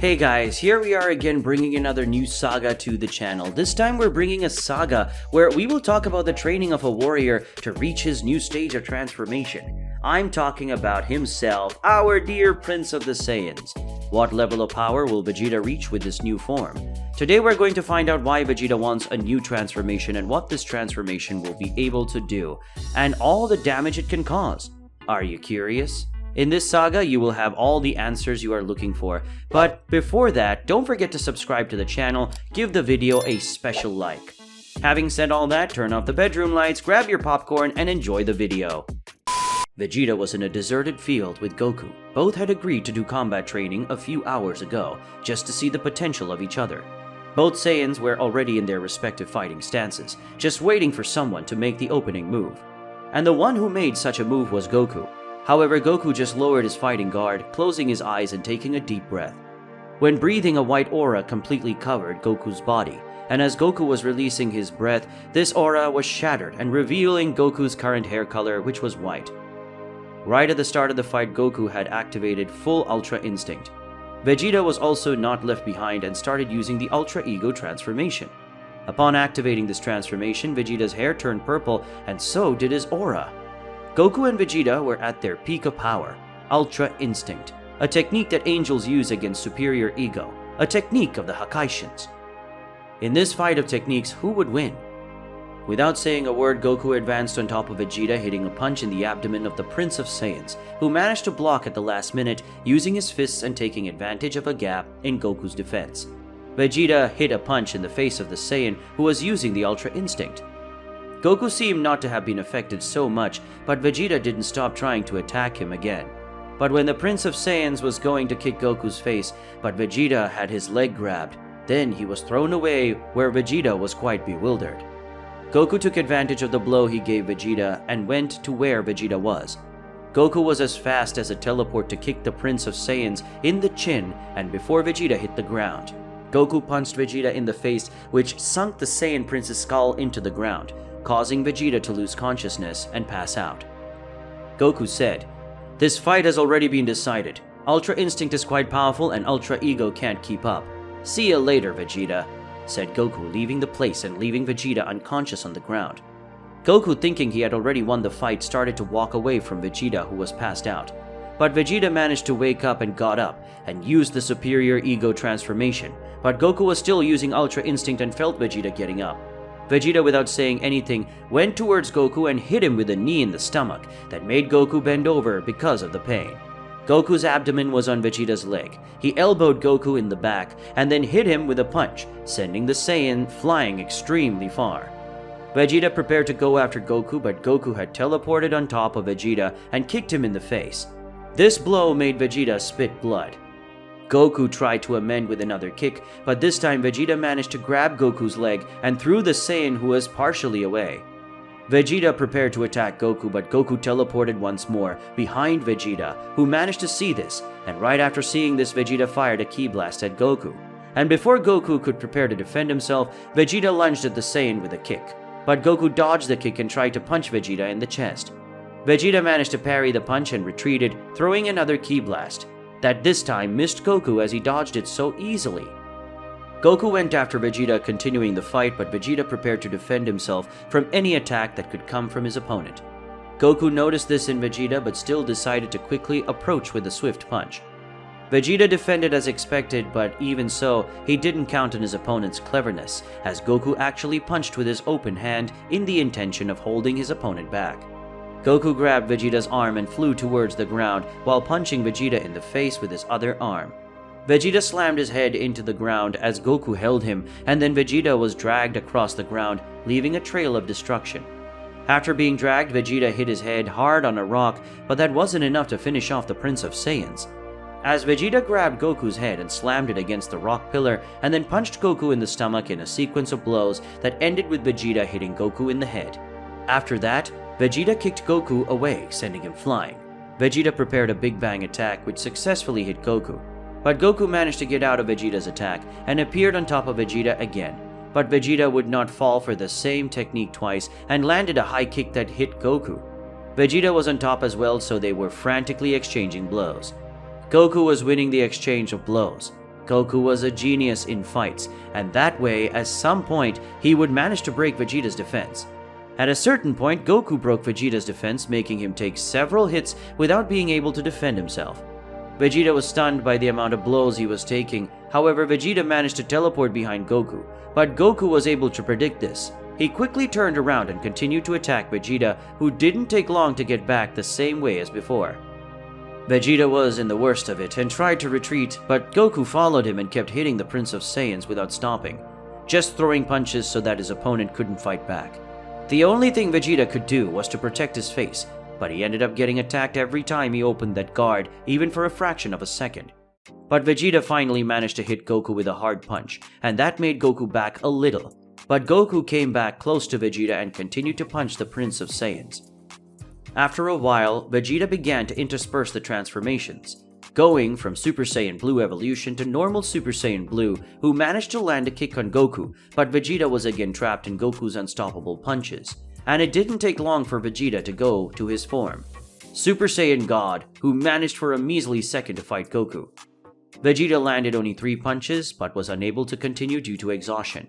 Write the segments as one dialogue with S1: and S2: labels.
S1: Hey guys, here we are again bringing another new saga to the channel. This time we're bringing a saga where we will talk about the training of a warrior to reach his new stage of transformation. I'm talking about himself, our dear Prince of the Saiyans. What level of power will Vegeta reach with this new form? Today we're going to find out why Vegeta wants a new transformation and what this transformation will be able to do, and all the damage it can cause. Are you curious? In this saga, you will have all the answers you are looking for, but before that, don't forget to subscribe to the channel, give the video a special like. Having said all that, turn off the bedroom lights, grab your popcorn, and enjoy the video. Vegeta was in a deserted field with Goku. Both had agreed to do combat training a few hours ago, just to see the potential of each other. Both Saiyans were already in their respective fighting stances, just waiting for someone to make the opening move. And the one who made such a move was Goku. However, Goku just lowered his fighting guard, closing his eyes and taking a deep breath. When breathing, a white aura completely covered Goku's body, and as Goku was releasing his breath, this aura was shattered and revealing Goku's current hair color, which was white. Right at the start of the fight, Goku had activated full Ultra Instinct. Vegeta was also not left behind and started using the Ultra Ego transformation. Upon activating this transformation, Vegeta's hair turned purple and so did his aura. Goku and Vegeta were at their peak of power, Ultra Instinct, a technique that angels use against superior ego, a technique of the Hakaishins. In this fight of techniques, who would win? Without saying a word, Goku advanced on top of Vegeta, hitting a punch in the abdomen of the Prince of Saiyans, who managed to block at the last minute, using his fists and taking advantage of a gap in Goku's defense. Vegeta hit a punch in the face of the Saiyan who was using the Ultra Instinct. Goku seemed not to have been affected so much, but Vegeta didn't stop trying to attack him again. But when the Prince of Saiyans was going to kick Goku's face, but Vegeta had his leg grabbed, then he was thrown away where Vegeta was quite bewildered. Goku took advantage of the blow he gave Vegeta and went to where Vegeta was. Goku was as fast as a teleport to kick the Prince of Saiyans in the chin, and before Vegeta hit the ground, Goku punched Vegeta in the face, which sunk the Saiyan Prince's skull into the ground, causing Vegeta to lose consciousness and pass out. Goku said, "This fight has already been decided. Ultra Instinct is quite powerful and Ultra Ego can't keep up. See you later, Vegeta," said Goku, leaving the place and leaving Vegeta unconscious on the ground. Goku, thinking he had already won the fight, started to walk away from Vegeta, who was passed out. But Vegeta managed to wake up and got up and used the superior ego transformation, but Goku was still using Ultra Instinct and felt Vegeta getting up. Vegeta, without saying anything, went towards Goku and hit him with a knee in the stomach that made Goku bend over because of the pain. Goku's abdomen was on Vegeta's leg. He elbowed Goku in the back and then hit him with a punch, sending the Saiyan flying extremely far. Vegeta prepared to go after Goku, but Goku had teleported on top of Vegeta and kicked him in the face. This blow made Vegeta spit blood. Goku tried to amend with another kick, but this time Vegeta managed to grab Goku's leg and threw the Saiyan who was partially away. Vegeta prepared to attack Goku, but Goku teleported once more behind Vegeta, who managed to see this, and right after seeing this, Vegeta fired a ki blast at Goku. And before Goku could prepare to defend himself, Vegeta lunged at the Saiyan with a kick, but Goku dodged the kick and tried to punch Vegeta in the chest. Vegeta managed to parry the punch and retreated, throwing another ki blast that this time missed Goku as he dodged it so easily. Goku went after Vegeta, continuing the fight, but Vegeta prepared to defend himself from any attack that could come from his opponent. Goku noticed this in Vegeta but still decided to quickly approach with a swift punch. Vegeta defended as expected, but even so, he didn't count on his opponent's cleverness, as Goku actually punched with his open hand in the intention of holding his opponent back. Goku grabbed Vegeta's arm and flew towards the ground while punching Vegeta in the face with his other arm. Vegeta slammed his head into the ground as Goku held him, and then Vegeta was dragged across the ground, leaving a trail of destruction. After being dragged, Vegeta hit his head hard on a rock, but that wasn't enough to finish off the Prince of Saiyans. As Vegeta grabbed Goku's head and slammed it against the rock pillar, and then punched Goku in the stomach in a sequence of blows that ended with Vegeta hitting Goku in the head. After that, Vegeta kicked Goku away, sending him flying. Vegeta prepared a Big Bang attack which successfully hit Goku. But Goku managed to get out of Vegeta's attack and appeared on top of Vegeta again. But Vegeta would not fall for the same technique twice and landed a high kick that hit Goku. Vegeta was on top as well, so they were frantically exchanging blows. Goku was winning the exchange of blows. Goku was a genius in fights, and that way, at some point, he would manage to break Vegeta's defense. At a certain point, Goku broke Vegeta's defense, making him take several hits without being able to defend himself. Vegeta was stunned by the amount of blows he was taking. However, Vegeta managed to teleport behind Goku, but Goku was able to predict this. He quickly turned around and continued to attack Vegeta, who didn't take long to get back the same way as before. Vegeta was in the worst of it and tried to retreat, but Goku followed him and kept hitting the Prince of Saiyans without stopping, just throwing punches so that his opponent couldn't fight back. The only thing Vegeta could do was to protect his face, but he ended up getting attacked every time he opened that guard, even for a fraction of a second. But Vegeta finally managed to hit Goku with a hard punch, and that made Goku back a little. But Goku came back close to Vegeta and continued to punch the Prince of Saiyans. After a while, Vegeta began to intersperse the transformations, going from Super Saiyan Blue evolution to normal Super Saiyan Blue, who managed to land a kick on Goku, but Vegeta was again trapped in Goku's unstoppable punches, and it didn't take long for Vegeta to go to his form, Super Saiyan God, who managed for a measly second to fight Goku. Vegeta landed only 3 punches, but was unable to continue due to exhaustion.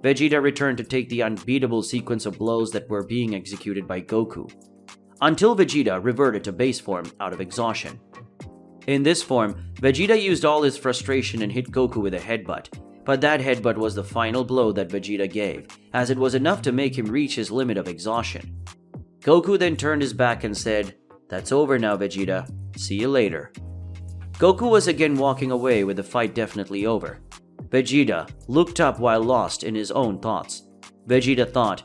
S1: Vegeta returned to take the unbeatable sequence of blows that were being executed by Goku, until Vegeta reverted to base form out of exhaustion. In this form, Vegeta used all his frustration and hit Goku with a headbutt, but that headbutt was the final blow that Vegeta gave, as it was enough to make him reach his limit of exhaustion. Goku then turned his back and said, "That's over now, Vegeta. See you later." Goku was again walking away with the fight definitely over. Vegeta looked up while lost in his own thoughts. Vegeta thought,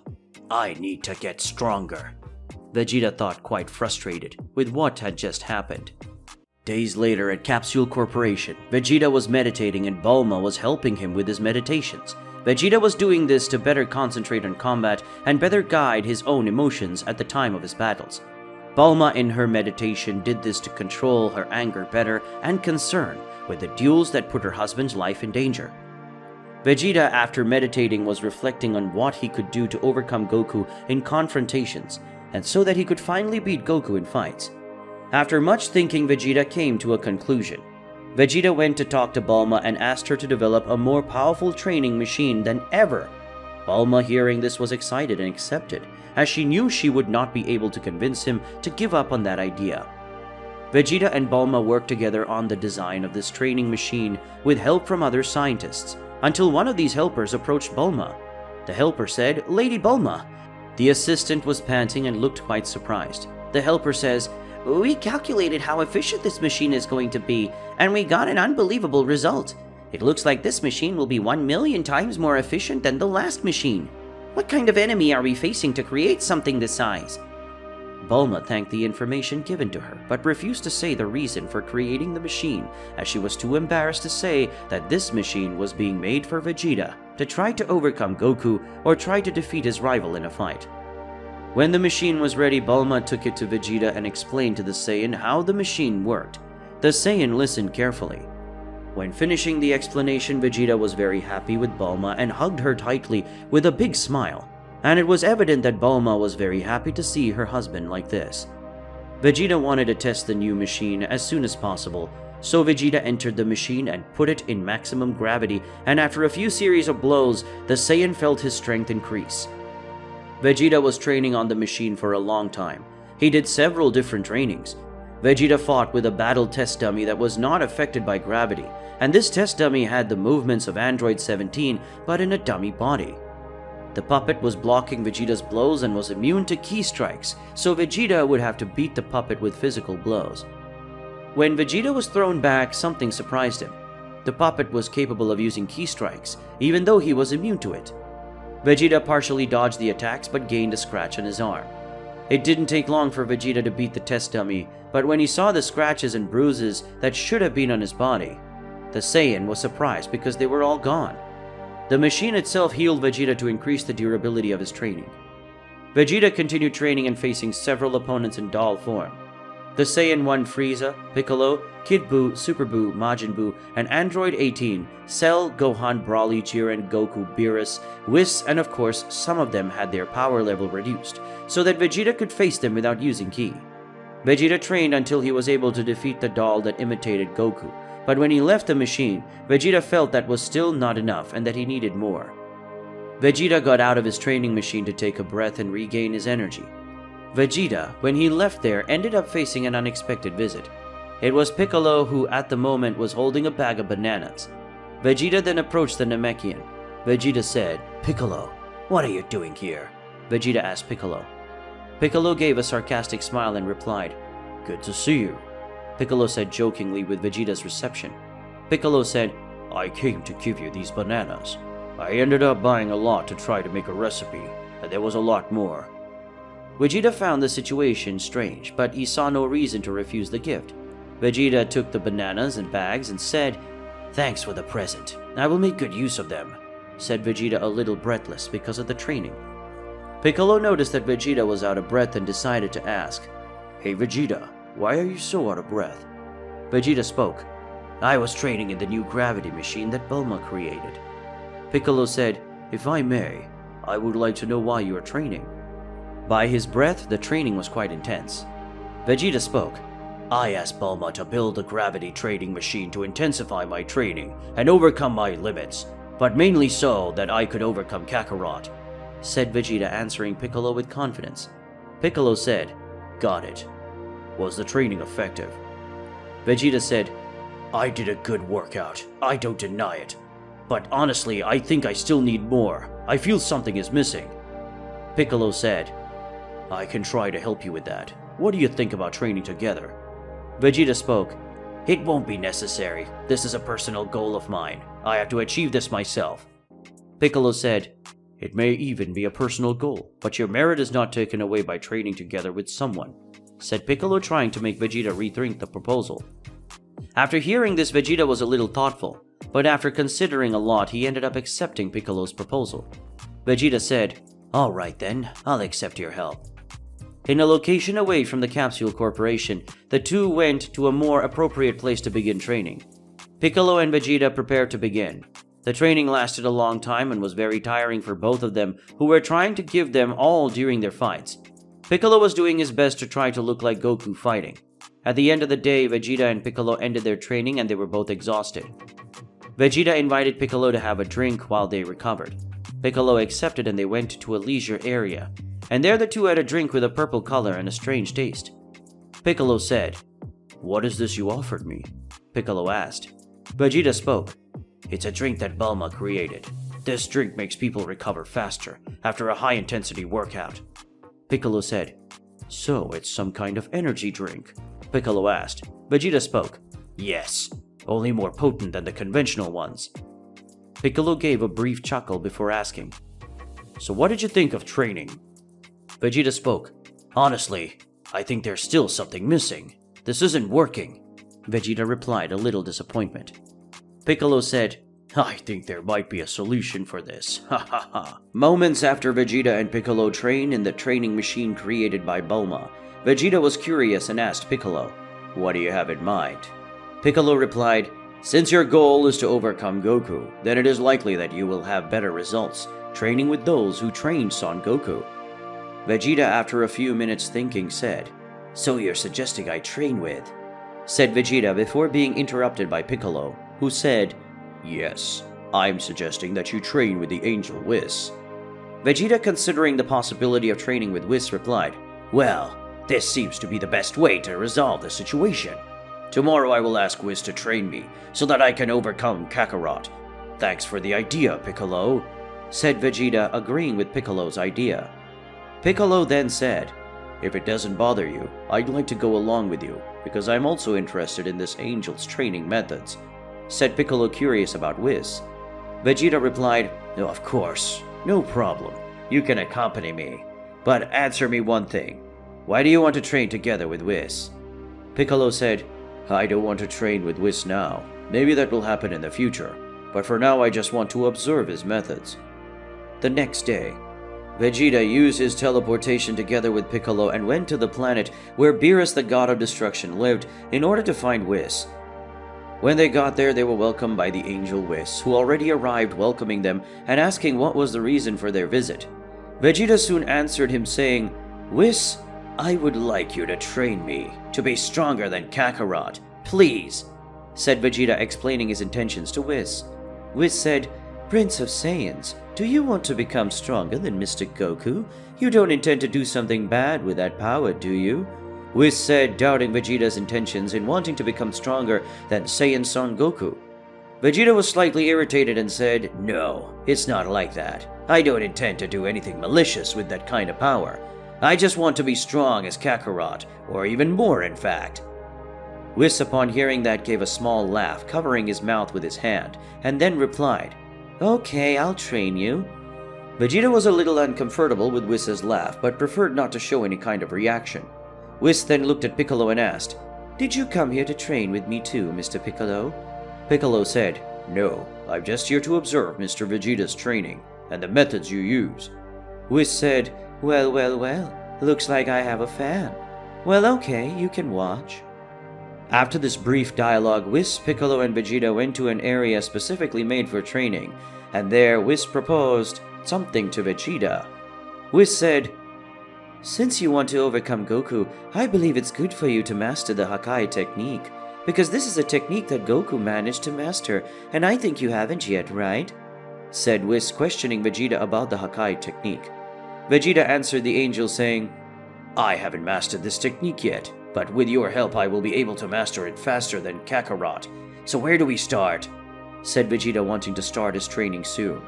S1: "I need to get stronger." Vegeta thought, quite frustrated with what had just happened. Days later at Capsule Corporation, Vegeta was meditating and Bulma was helping him with his meditations. Vegeta was doing this to better concentrate on combat and better guide his own emotions at the time of his battles. Bulma in her meditation did this to control her anger better and concern with the duels that put her husband's life in danger. Vegeta, after meditating, was reflecting on what he could do to overcome Goku in confrontations, and so that he could finally beat Goku in fights. After much thinking, Vegeta came to a conclusion. Vegeta went to talk to Bulma and asked her to develop a more powerful training machine than ever. Bulma, hearing this, was excited and accepted, as she knew she would not be able to convince him to give up on that idea. Vegeta and Bulma worked together on the design of this training machine with help from other scientists, until one of these helpers approached Bulma. The helper said, "Lady Bulma." The assistant was panting and looked quite surprised. The helper says, "We calculated how efficient this machine is going to be, and we got an unbelievable result. It looks like this machine will be 1,000,000 times more efficient than the last machine. What kind of enemy are we facing to create something this size?" Bulma thanked the information given to her, but refused to say the reason for creating the machine, as she was too embarrassed to say that this machine was being made for Vegeta to try to overcome Goku or try to defeat his rival in a fight. When the machine was ready, Bulma took it to Vegeta and explained to the Saiyan how the machine worked. The Saiyan listened carefully. When finishing the explanation, Vegeta was very happy with Bulma and hugged her tightly with a big smile. And it was evident that Bulma was very happy to see her husband like this. Vegeta wanted to test the new machine as soon as possible, so Vegeta entered the machine and put it in maximum gravity, and after a few series of blows, the Saiyan felt his strength increase. Vegeta was training on the machine for a long time. He did several different trainings. Vegeta fought with a battle test dummy that was not affected by gravity, and this test dummy had the movements of Android 17 but in a dummy body. The puppet was blocking Vegeta's blows and was immune to ki strikes, so Vegeta would have to beat the puppet with physical blows. When Vegeta was thrown back, something surprised him. The puppet was capable of using ki strikes, even though he was immune to it. Vegeta partially dodged the attacks but gained a scratch on his arm. It didn't take long for Vegeta to beat the test dummy, but when he saw the scratches and bruises that should have been on his body, the Saiyan was surprised because they were all gone. The machine itself healed Vegeta to increase the durability of his training. Vegeta continued training and facing several opponents in doll form. The Saiyan won Frieza, Piccolo, Kid Buu, Super Buu, Majin Buu, and Android 18, Cell, Gohan, Broly, Jiren, Goku, Beerus, Whis, and of course, some of them had their power level reduced, so that Vegeta could face them without using ki. Vegeta trained until he was able to defeat the doll that imitated Goku, But when he left the machine, Vegeta felt that was still not enough and that he needed more. Vegeta got out of his training machine to take a breath and regain his energy. Vegeta, when he left there, ended up facing an unexpected visit. It was Piccolo who at the moment was holding a bag of bananas. Vegeta then approached the Namekian. Vegeta said, "Piccolo, what are you doing here?" Vegeta asked Piccolo. Piccolo gave a sarcastic smile and replied, "Good to see you," Piccolo said jokingly with Vegeta's reception. Piccolo said, "I came to give you these bananas. I ended up buying a lot to try to make a recipe, and there was a lot more." Vegeta found the situation strange, but he saw no reason to refuse the gift. Vegeta took the bananas and bags and said, "Thanks for the present. I will make good use of them," said Vegeta a little breathless because of the training. Piccolo noticed that Vegeta was out of breath and decided to ask, "Hey Vegeta, why are you so out of breath?" Vegeta spoke, "I was training in the new gravity machine that Bulma created." Piccolo said, "If I may, I would like to know why you are training." By his breath, the training was quite intense. Vegeta spoke, "I asked Bulma to build a gravity training machine to intensify my training and overcome my limits, but mainly so that I could overcome Kakarot," said Vegeta, answering Piccolo with confidence. Piccolo said, "Got it. Was the training effective?" Vegeta said, "I did a good workout, I don't deny it. But honestly, I think I still need more. I feel something is missing." Piccolo said, "I can try to help you with that. What do you think about training together?" Vegeta spoke, "It won't be necessary. This is a personal goal of mine. I have to achieve this myself." Piccolo said, "It may even be a personal goal, but your merit is not taken away by training together with someone," said Piccolo, trying to make Vegeta rethink the proposal. After hearing this, Vegeta was a little thoughtful, but after considering a lot, he ended up accepting Piccolo's proposal. Vegeta said, "All right then, I'll accept your help." In a location away from the Capsule Corporation, the two went to a more appropriate place to begin training. Piccolo and Vegeta prepared to begin. The training lasted a long time and was very tiring for both of them, who were trying to give them all during their fights. Piccolo was doing his best to try to look like Goku fighting. At the end of the day, Vegeta and Piccolo ended their training and they were both exhausted. Vegeta invited Piccolo to have a drink while they recovered. Piccolo accepted and they went to a leisure area. And there the two had a drink with a purple color and a strange taste. Piccolo said, "What is this you offered me?" Piccolo asked. Vegeta spoke, "It's a drink that Bulma created. This drink makes people recover faster after a high-intensity workout." Piccolo said, "So it's some kind of energy drink?" Piccolo asked. Vegeta spoke, "Yes, only more potent than the conventional ones." Piccolo gave a brief chuckle before asking, "So what did you think of training?" Vegeta spoke, "Honestly, I think there's still something missing. This isn't working." Vegeta replied, a little disappointment. Piccolo said, "I think there might be a solution for this. Ha ha ha." Moments after Vegeta and Piccolo trained in the training machine created by Bulma, Vegeta was curious and asked Piccolo, "What do you have in mind?" Piccolo replied, "Since your goal is to overcome Goku, then it is likely that you will have better results training with those who trained Son Goku." Vegeta, after a few minutes thinking, said, "So you're suggesting I train with?" said Vegeta before being interrupted by Piccolo, who said, "Yes, I'm suggesting that you train with the Angel Whis." Vegeta, considering the possibility of training with Whis, replied, "Well, this seems to be the best way to resolve the situation. Tomorrow I will ask Whis to train me so that I can overcome Kakarot." "Thanks for the idea, Piccolo," said Vegeta, agreeing with Piccolo's idea. Piccolo then said, "If it doesn't bother you, I'd like to go along with you, because I'm also interested in this Angel's training methods," said Piccolo, curious about Whis. Vegeta replied, "No, of course, no problem. You can accompany me. But answer me one thing. Why do you want to train together with Whis?" Piccolo said, "I don't want to train with Whis now. Maybe that will happen in the future. But for now I just want to observe his methods." The next day, Vegeta used his teleportation together with Piccolo and went to the planet where Beerus, the god of destruction, lived in order to find Whis. When they got there, they were welcomed by the Angel Whis, who already arrived, welcoming them and asking what was the reason for their visit. Vegeta soon answered him saying, "Whis, I would like you to train me to be stronger than Kakarot, please." said Vegeta, explaining his intentions to Whis. Whis said, "Prince of Saiyans, do you want to become stronger than Mr. Goku? You don't intend to do something bad with that power, do you?" Whis said, doubting Vegeta's intentions in wanting to become stronger than Saiyan Son Goku. Vegeta was slightly irritated and said, "No, it's not like that. I don't intend to do anything malicious with that kind of power. I just want to be strong as Kakarot, or even more in fact." Whis, upon hearing that, gave a small laugh, covering his mouth with his hand, and then replied, "Okay, I'll train you." Vegeta was a little uncomfortable with Whis' laugh, but preferred not to show any kind of reaction. Whis then looked at Piccolo and asked, "Did you come here to train with me too, Mr. Piccolo?" Piccolo said, "No, I'm just here to observe Mr. Vegeta's training and the methods you use." Whis said, Well, looks like I have a fan. Well, okay, you can watch." After this brief dialogue, Whis, Piccolo, and Vegeta went to an area specifically made for training, and there Whis proposed something to Vegeta. Whis said, "Since you want to overcome Goku, I believe it's good for you to master the Hakai technique, because this is a technique that Goku managed to master, and I think you haven't yet, right?" said Whis, questioning Vegeta about the Hakai technique. Vegeta answered the angel saying, "I haven't mastered this technique yet, but with your help I will be able to master it faster than Kakarot. So where do we start?" said Vegeta, wanting to start his training soon.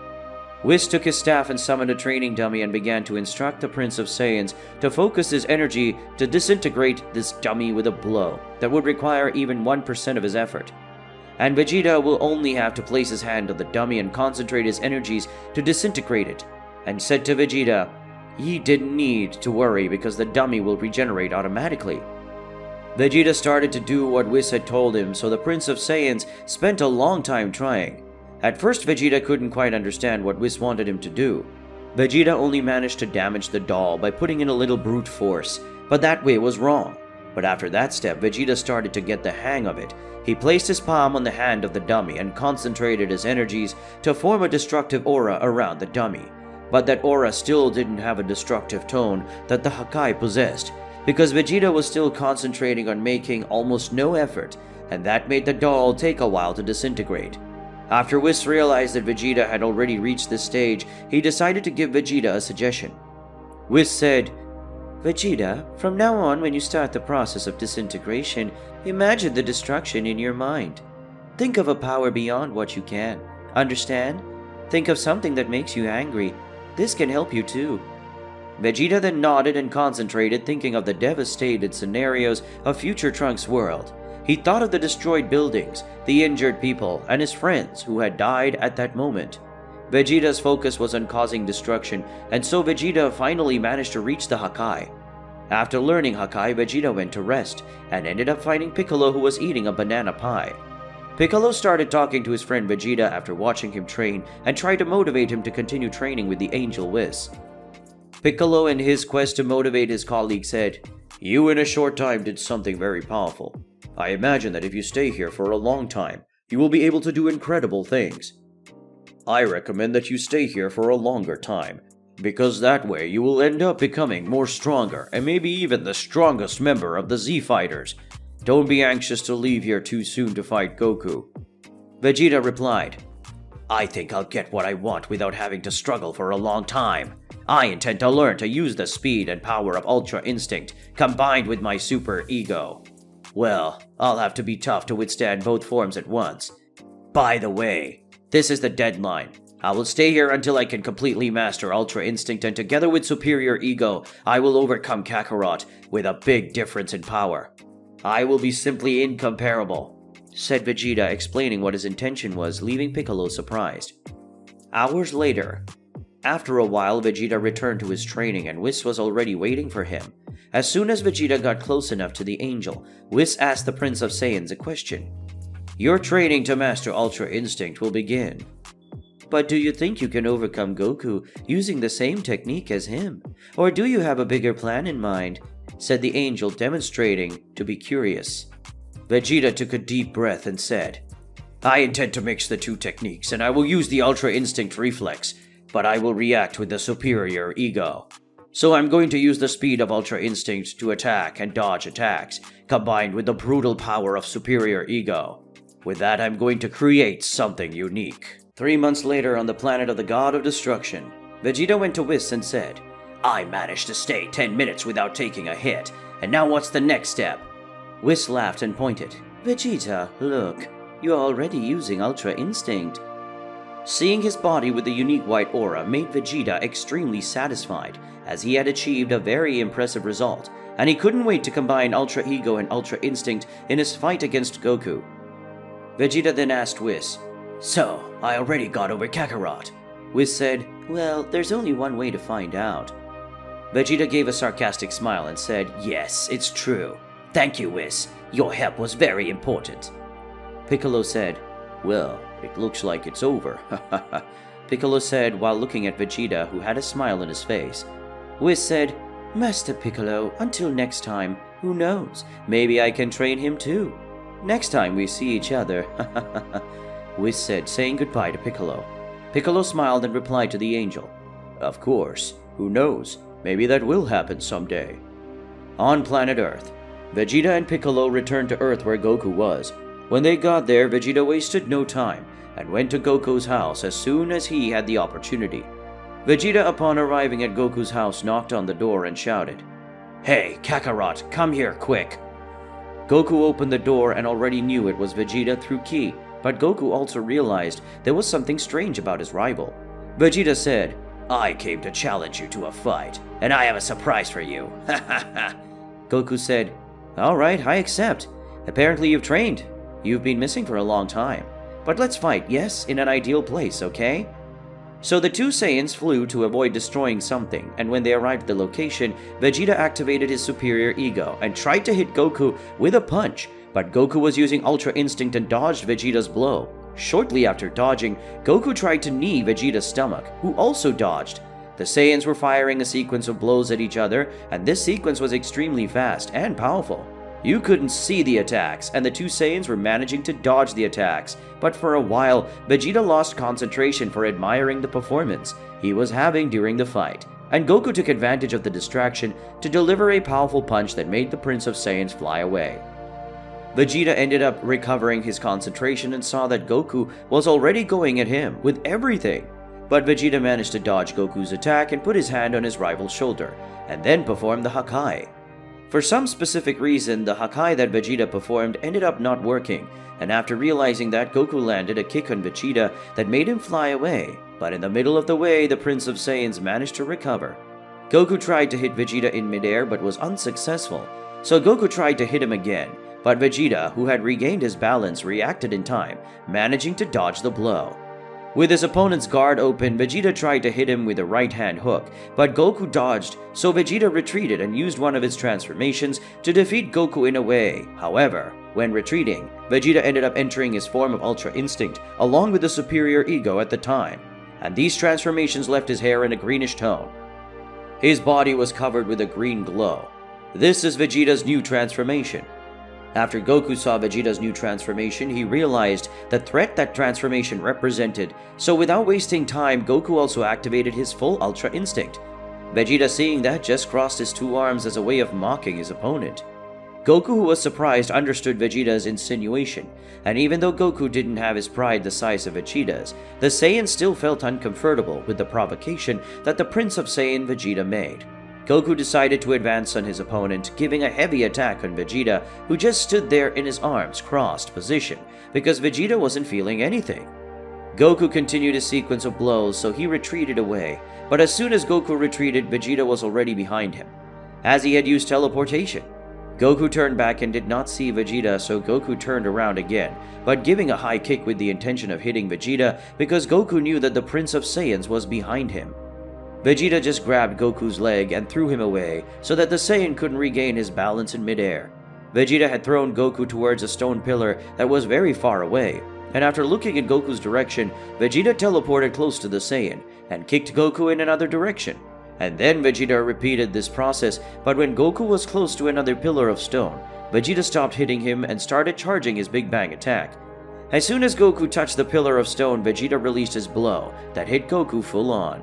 S1: Whis took his staff and summoned a training dummy and began to instruct the Prince of Saiyans to focus his energy to disintegrate this dummy with a blow that would require even 1% of his effort. And Vegeta will only have to place his hand on the dummy and concentrate his energies to disintegrate it, and said to Vegeta, he didn't need to worry because the dummy will regenerate automatically. Vegeta started to do what Whis had told him, so the Prince of Saiyans spent a long time trying. At first, Vegeta couldn't quite understand what Whis wanted him to do. Vegeta only managed to damage the doll by putting in a little brute force, but that way was wrong. But after that step, Vegeta started to get the hang of it. He placed his palm on the hand of the dummy and concentrated his energies to form a destructive aura around the dummy. But that aura still didn't have a destructive tone that the Hakai possessed, because Vegeta was still concentrating on making almost no effort, and that made the doll take a while to disintegrate. After Whis realized that Vegeta had already reached this stage, he decided to give Vegeta a suggestion. Whis said, "Vegeta, from now on when you start the process of disintegration, imagine the destruction in your mind. Think of a power beyond what you can. Understand? Think of something that makes you angry. This can help you too." Vegeta then nodded and concentrated, thinking of the devastated scenarios of future Trunks' world. He thought of the destroyed buildings, the injured people, and his friends who had died at that moment. Vegeta's focus was on causing destruction, and so Vegeta finally managed to reach the Hakai. After learning Hakai, Vegeta went to rest, and ended up finding Piccolo, who was eating a banana pie. Piccolo started talking to his friend Vegeta after watching him train, and tried to motivate him to continue training with the Angel Whis. Piccolo, in his quest to motivate his colleague, said, "You in a short time did something very powerful. I imagine that if you stay here for a long time, you will be able to do incredible things. I recommend that you stay here for a longer time, because that way you will end up becoming more stronger and maybe even the strongest member of the Z Fighters. Don't be anxious to leave here too soon to fight Goku." Vegeta replied, "I think I'll get what I want without having to struggle for a long time. I intend to learn to use the speed and power of Ultra Instinct combined with my super ego. Well, I'll have to be tough to withstand both forms at once. By the way, this is the deadline. I will stay here until I can completely master Ultra Instinct, and together with Superior Ego, I will overcome Kakarot with a big difference in power. I will be simply incomparable," said Vegeta, explaining what his intention was, leaving Piccolo surprised. Hours later, after a while, Vegeta returned to his training, and Whis was already waiting for him. As soon as Vegeta got close enough to the Angel, Whis asked the Prince of Saiyans a question. "Your training to master Ultra Instinct will begin. But do you think you can overcome Goku using the same technique as him? Or do you have a bigger plan in mind?" said the Angel, demonstrating to be curious. Vegeta took a deep breath and said, "I intend to mix the two techniques, and I will use the Ultra Instinct reflex, but I will react with the Superior Ego. So I'm going to use the speed of Ultra Instinct to attack and dodge attacks, combined with the brutal power of Superior Ego. With that, I'm going to create something unique. 3 months later, on the planet of the God of Destruction, Vegeta went to Whis and said, I managed to stay 10 minutes without taking a hit, and now what's the next step? Whis laughed and pointed. Vegeta, look, you're already using Ultra Instinct. Seeing his body with the unique white aura made Vegeta extremely satisfied, as he had achieved a very impressive result, and he couldn't wait to combine Ultra Ego and Ultra Instinct in his fight against Goku. Vegeta then asked Whis, So, I already got over Kakarot. Whis said, Well, there's only one way to find out. Vegeta gave a sarcastic smile and said, Yes, it's true. Thank you, Whis. Your help was very important. Piccolo said, Well, it looks like it's over. Piccolo said while looking at Vegeta, who had a smile on his face. Whis said, Master Piccolo, until next time, who knows, maybe I can train him too. Next time we see each other. Whis said, saying goodbye to Piccolo. Piccolo smiled and replied to the angel, Of course, who knows, maybe that will happen someday. On planet Earth, Vegeta and Piccolo returned to Earth where Goku was. When they got there, Vegeta wasted no time and went to Goku's house as soon as he had the opportunity. Vegeta, upon arriving at Goku's house, knocked on the door and shouted, Hey, Kakarot, come here quick! Goku opened the door and already knew it was Vegeta through Ki, but Goku also realized there was something strange about his rival. Vegeta said, I came to challenge you to a fight, and I have a surprise for you. Goku said, Alright, I accept. Apparently you've trained. You've been missing for a long time. But let's fight, yes, in an ideal place, okay? So the two Saiyans flew to avoid destroying something, and when they arrived at the location, Vegeta activated his superior ego and tried to hit Goku with a punch, but Goku was using Ultra Instinct and dodged Vegeta's blow. Shortly after dodging, Goku tried to knee Vegeta's stomach, who also dodged. The Saiyans were firing a sequence of blows at each other, and this sequence was extremely fast and powerful. You couldn't see the attacks, and the two Saiyans were managing to dodge the attacks, but for a while, Vegeta lost concentration for admiring the performance he was having during the fight, and Goku took advantage of the distraction to deliver a powerful punch that made the Prince of Saiyans fly away. Vegeta ended up recovering his concentration and saw that Goku was already going at him with everything. But Vegeta managed to dodge Goku's attack and put his hand on his rival's shoulder, and then performed the Hakai. For some specific reason, the Hakai that Vegeta performed ended up not working, and after realizing that, Goku landed a kick on Vegeta that made him fly away. But in the middle of the way, the Prince of Saiyans managed to recover. Goku tried to hit Vegeta in midair but was unsuccessful, so Goku tried to hit him again, but Vegeta, who had regained his balance, reacted in time, managing to dodge the blow. With his opponent's guard open, Vegeta tried to hit him with a right-hand hook, but Goku dodged, so Vegeta retreated and used one of his transformations to defeat Goku in a way. However, when retreating, Vegeta ended up entering his form of Ultra Instinct along with the superior ego at the time, and these transformations left his hair in a greenish tone. His body was covered with a green glow. This is Vegeta's new transformation. After Goku saw Vegeta's new transformation, he realized the threat that transformation represented, so without wasting time, Goku also activated his full Ultra Instinct. Vegeta, seeing that, just crossed his two arms as a way of mocking his opponent. Goku, who was surprised, understood Vegeta's insinuation, and even though Goku didn't have his pride the size of Vegeta's, the Saiyans still felt uncomfortable with the provocation that the Prince of Saiyan Vegeta made. Goku decided to advance on his opponent, giving a heavy attack on Vegeta, who just stood there in his arms crossed position, because Vegeta wasn't feeling anything. Goku continued a sequence of blows, so he retreated away, but as soon as Goku retreated, Vegeta was already behind him, as he had used teleportation. Goku turned back and did not see Vegeta, so Goku turned around again, but giving a high kick with the intention of hitting Vegeta, because Goku knew that the Prince of Saiyans was behind him. Vegeta just grabbed Goku's leg and threw him away so that the Saiyan couldn't regain his balance in midair. Vegeta had thrown Goku towards a stone pillar that was very far away, and after looking in Goku's direction, Vegeta teleported close to the Saiyan and kicked Goku in another direction. And then Vegeta repeated this process, but when Goku was close to another pillar of stone, Vegeta stopped hitting him and started charging his Big Bang attack. As soon as Goku touched the pillar of stone, Vegeta released his blow that hit Goku full on.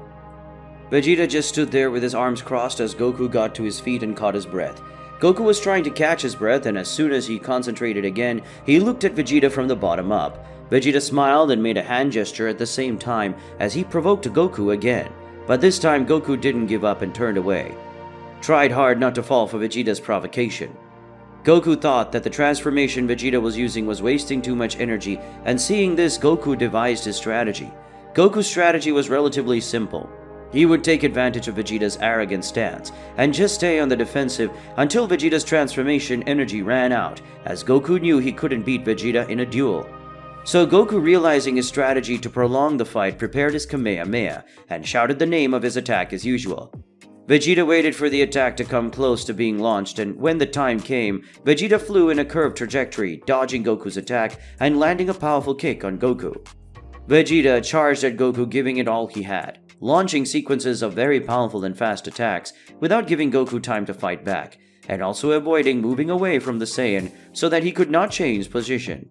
S1: Vegeta just stood there with his arms crossed as Goku got to his feet and caught his breath. Goku was trying to catch his breath, and as soon as he concentrated again, he looked at Vegeta from the bottom up. Vegeta smiled and made a hand gesture at the same time as he provoked Goku again, but this time Goku didn't give up and turned away. Tried hard not to fall for Vegeta's provocation. Goku thought that the transformation Vegeta was using was wasting too much energy, and seeing this, Goku devised his strategy. Goku's strategy was relatively simple. He would take advantage of Vegeta's arrogant stance and just stay on the defensive until Vegeta's transformation energy ran out, as Goku knew he couldn't beat Vegeta in a duel. So Goku, realizing his strategy to prolong the fight, prepared his Kamehameha and shouted the name of his attack as usual. Vegeta waited for the attack to come close to being launched, and when the time came, Vegeta flew in a curved trajectory, dodging Goku's attack and landing a powerful kick on Goku. Vegeta charged at Goku, giving it all he had, launching sequences of very powerful and fast attacks without giving Goku time to fight back, and also avoiding moving away from the Saiyan so that he could not change position.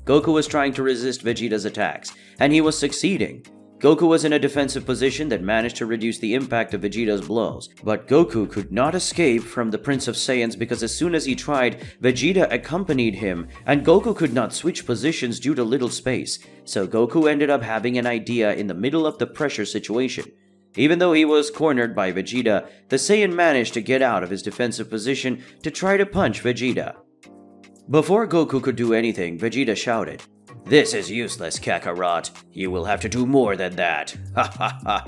S1: Goku was trying to resist Vegeta's attacks, and he was succeeding. Goku was in a defensive position that managed to reduce the impact of Vegeta's blows, but Goku could not escape from the Prince of Saiyans because as soon as he tried, Vegeta accompanied him, and Goku could not switch positions due to little space, so Goku ended up having an idea in the middle of the pressure situation. Even though he was cornered by Vegeta, the Saiyan managed to get out of his defensive position to try to punch Vegeta. Before Goku could do anything, Vegeta shouted, "This is useless, Kakarot. You will have to do more than that. Ha ha ha."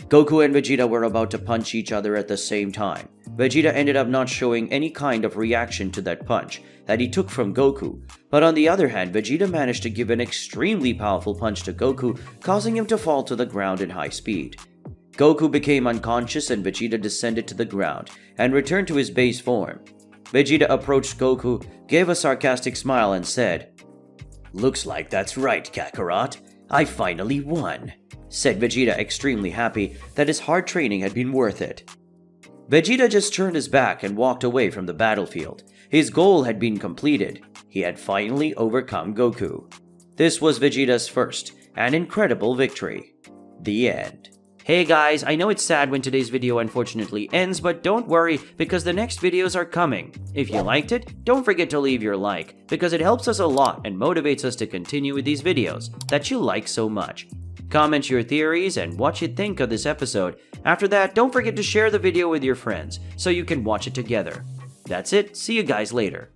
S1: Goku and Vegeta were about to punch each other at the same time. Vegeta ended up not showing any kind of reaction to that punch that he took from Goku, but on the other hand, Vegeta managed to give an extremely powerful punch to Goku, causing him to fall to the ground in high speed. Goku became unconscious and Vegeta descended to the ground and returned to his base form. Vegeta approached Goku, gave a sarcastic smile and said, "Looks like that's right, Kakarot. I finally won," said Vegeta, extremely happy that his hard training had been worth it. Vegeta just turned his back and walked away from the battlefield. His goal had been completed. He had finally overcome Goku. This was Vegeta's first and incredible victory. The end. Hey guys, I know it's sad when today's video unfortunately ends, but don't worry because the next videos are coming. If you liked it, don't forget to leave your like because it helps us a lot and motivates us to continue with these videos that you like so much. Comment your theories and what you think of this episode. After that, don't forget to share the video with your friends so you can watch it together. That's it, see you guys later.